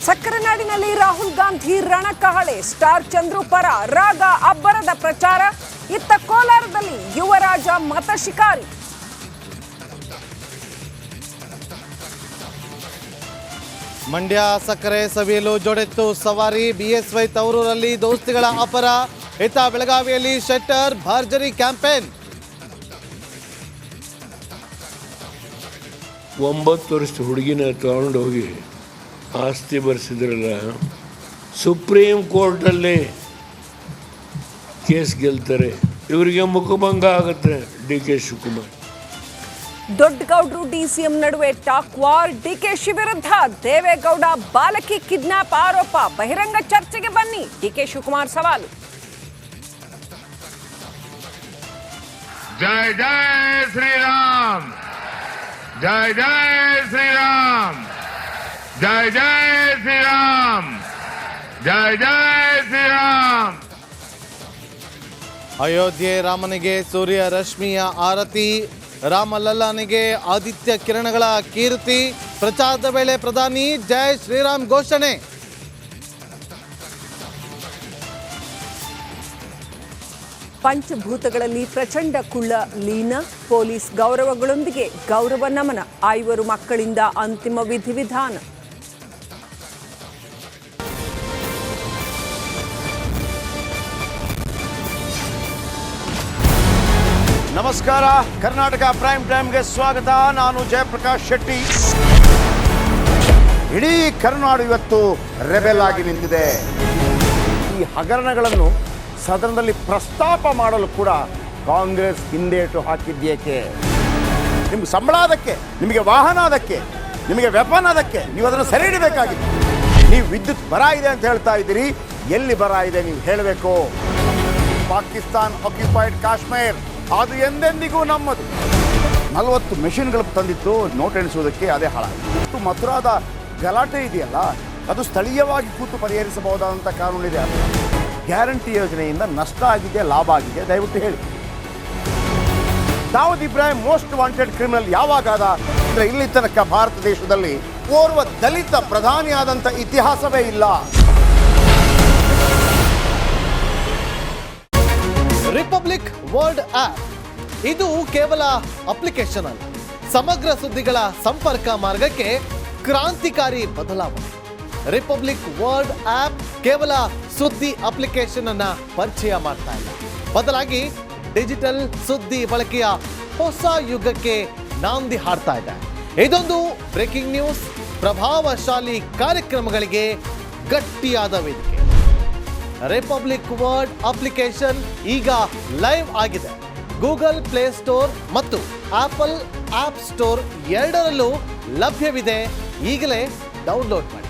ಸಕ್ಕರೆನಾಡಿನಲ್ಲಿ Rahul Gandhi ರಣಕಹಳೆ. Star Chandru ಪರ ರಾಗ ಅಬ್ಬರದ ಪ್ರಚಾರ. ಇತ್ತ ಕೋಲಾರದಲ್ಲಿ ಯುವರಾಜ ಮತ ಶಿಕಾರಿ. ಮಂಡ್ಯ ಸಕ್ಕರೆ ಸವಿಯಲು ಜೋಡೆತ್ತು ಸವಾರಿ. ಬಿಎಸ್ವೈ ತವರೂರಲ್ಲಿ ದೋಸ್ತಿಗಳ ಅಪರ. ಇತ್ತ ಬೆಳಗಾವಿಯಲ್ಲಿ ಶೆಟ್ಟರ್ ಭರ್ಜರಿ ಕ್ಯಾಂಪೇನ್. 9 ವರ್ಷದ ಹುಡುಗಿನ ತಗೊಂಡು ಹೋಗಿ ಆಸ್ತಿ ಬರ್ಸಿದ್ರಲ್ಲ, ಸುಪ್ರೀಂ ಕೋರ್ಟಲ್ಲಿ ಕೇಸ್ ಗೆಲ್ತಾರೆ. ಇವರಿಗೆ ಮುಖಭಂಗ ಆಗುತ್ತೆ. ಡಿ.ಕೆ. ಶಿವಕುಮಾರ್ ದೊಡ್ಡಗೌಡರು ಡಿಸಿಎಂ ನಡುವೆ ಟಾಕ್ ವಾರ್. ಡಿಕೆಶಿ ವಿರುದ್ಧ ದೇವೇಗೌಡ ಬಾಲಕಿ ಕಿಡ್ನಾಪ್ ಆರೋಪ. ಬಹಿರಂಗ ಚರ್ಚೆಗೆ ಬನ್ನಿ, ಡಿಕೆ ಶಿವಕುಮಾರ್ ಸವಾಲು. ಜೈ ಜೈ ಶ್ರೀರಾಮ್, ಜೈ ಜೈ ಶ್ರೀರಾಮ್, ಜೈ ಜೈ ಶ್ರೀರಾಮ್, ಜೈ ಜೈ ಶ್ರೀರಾಮ್. ಅಯೋಧ್ಯೆ ರಾಮನಿಗೆ ಸೂರ್ಯ ರಶ್ಮಿಯ ಆರತಿ. ರಾಮಲಲ್ಲನಿಗೆ ಆದಿತ್ಯ ಕಿರಣಗಳ ಕೀರ್ತಿ. ಪ್ರಚಾರದ ವೇಳೆ ಪ್ರಧಾನಿ ಜೈ ಶ್ರೀರಾಮ್ ಘೋಷಣೆ. ಪಂಚಭೂತಗಳಲ್ಲಿ ಪ್ರಚಂಡ ಕುಳ್ಳ ಲೀನ. ಪೊಲೀಸ್ ಗೌರವಗಳೊಂದಿಗೆ ಗೌರವ ನಮನ. 5 ಮಕ್ಕಳಿಂದ ಅಂತಿಮ ವಿಧಿವಿಧಾನ. ನಮಸ್ಕಾರ, ಕರ್ನಾಟಕ ಪ್ರೈಮ್ ಟೈಮ್ಗೆ ಸ್ವಾಗತ. ನಾನು ಜಯಪ್ರಕಾಶ್ ಶೆಟ್ಟಿ. ಇಡೀ ಕರ್ನಾಡು ಇವತ್ತು ರೆಬೆಲ್ ಆಗಿ ನಿಂತಿದೆ. ಈ ಹಗರಣಗಳನ್ನು ಸದನದಲ್ಲಿ ಪ್ರಸ್ತಾಪ ಮಾಡಲು ಕೂಡ ಕಾಂಗ್ರೆಸ್ ಹಿಂದೇಟು ಹಾಕಿದ್ದೇಕೆ? ನಿಮ್ಗೆ ಸಂಬಳ ಅದಕ್ಕೆ, ನಿಮಗೆ ವಾಹನ ಅದಕ್ಕೆ, ನಿಮಗೆ ವೆಪನ್ ಅದಕ್ಕೆ. ನೀವು ಅದನ್ನು ಸೆರೆ ಹಿಡಿಬೇಕಾಗಿತ್ತು. ನೀವು ವಿದ್ಯುತ್ ಬರ ಇದೆ ಅಂತ ಹೇಳ್ತಾ ಇದ್ದೀರಿ. ಎಲ್ಲಿ ಬರ ಇದೆ ನೀವು ಹೇಳಬೇಕು. ಪಾಕಿಸ್ತಾನ್ ಆಕ್ಯುಪೈಡ್ ಕಾಶ್ಮೀರ್ ಅದು ಎಂದೆಂದಿಗೂ ನಮ್ಮದು. 40 ಮೆಷಿನ್ಗಳು ತಂದಿತ್ತು ನೋಟ್ ಎಣಿಸುವುದಕ್ಕೆ, ಅದೇ ಹಾಳಾಗಿದೆ. ಮಥುರಾದ ಗಲಾಟೆ ಇದೆಯಲ್ಲ, ಅದು ಸ್ಥಳೀಯವಾಗಿ ಕೂತು ಪರಿಹರಿಸಬಹುದಾದಂಥ ಕಾನೂನಿದೆ. ಗ್ಯಾರಂಟಿ ಯೋಜನೆಯಿಂದ ನಷ್ಟ ಆಗಿದೆ, ಲಾಭ ಆಗಿದೆ, ದಯವಿಟ್ಟು ಹೇಳಿ. Dawood Ibrahim most wanted criminal ಯಾವಾಗಾದ ಅಂದರೆ ಇಲ್ಲಿ ತನಕ ಭಾರತ ದೇಶದಲ್ಲಿ ಓರ್ವ ದಲಿತ ಪ್ರಧಾನಿಯಾದಂಥ ಇತಿಹಾಸವೇ ಇಲ್ಲ. ರಿಪಬ್ಲಿಕ್ ವರ್ಲ್ಡ್ ಆಪ್ ಇದು ಕೇವಲ ಅಪ್ಲಿಕೇಶನ್ ಅಲ್ಲ, ಸಮಗ್ರ ಸುದ್ದಿಗಳ ಸಂಪರ್ಕ ಮಾರ್ಗಕ್ಕೆ ಕ್ರಾಂತಿಕಾರಿ ಬದಲಾವಣೆ. ರಿಪಬ್ಲಿಕ್ ವರ್ಲ್ಡ್ ಆಪ್ ಕೇವಲ ಸುದ್ದಿ ಅಪ್ಲಿಕೇಶನ್ ಅನ್ನ ಪರಿಚಯ ಮಾಡ್ತಾ ಇಲ್ಲ, ಬದಲಾಗಿ ಡಿಜಿಟಲ್ ಸುದ್ದಿ ಬಳಕೆಯ ಹೊಸ ಯುಗಕ್ಕೆ ನಾಂದಿ ಹಾಡ್ತಾ ಇದೆ. ಇದೊಂದು ಬ್ರೇಕಿಂಗ್ ನ್ಯೂಸ್, ಪ್ರಭಾವಶಾಲಿ ಕಾರ್ಯಕ್ರಮಗಳಿಗೆ ಗಟ್ಟಿಯಾದ ವೇದಿಕೆ. ರಿಪಬ್ಲಿಕ್ ವರ್ಲ್ಡ್ ಅಪ್ಲಿಕೇಶನ್ ಈಗ ಲೈವ್ ಆಗಿದೆ. ಗೂಗಲ್ ಪ್ಲೇ ಸ್ಟೋರ್ ಮತ್ತು ಆಪಲ್ ಆಪ್ ಸ್ಟೋರ್ ಎರಡರಲ್ಲೂ ಲಭ್ಯವಿದೆ. ಈಗಲೇ ಡೌನ್ಲೋಡ್ ಮಾಡಿ.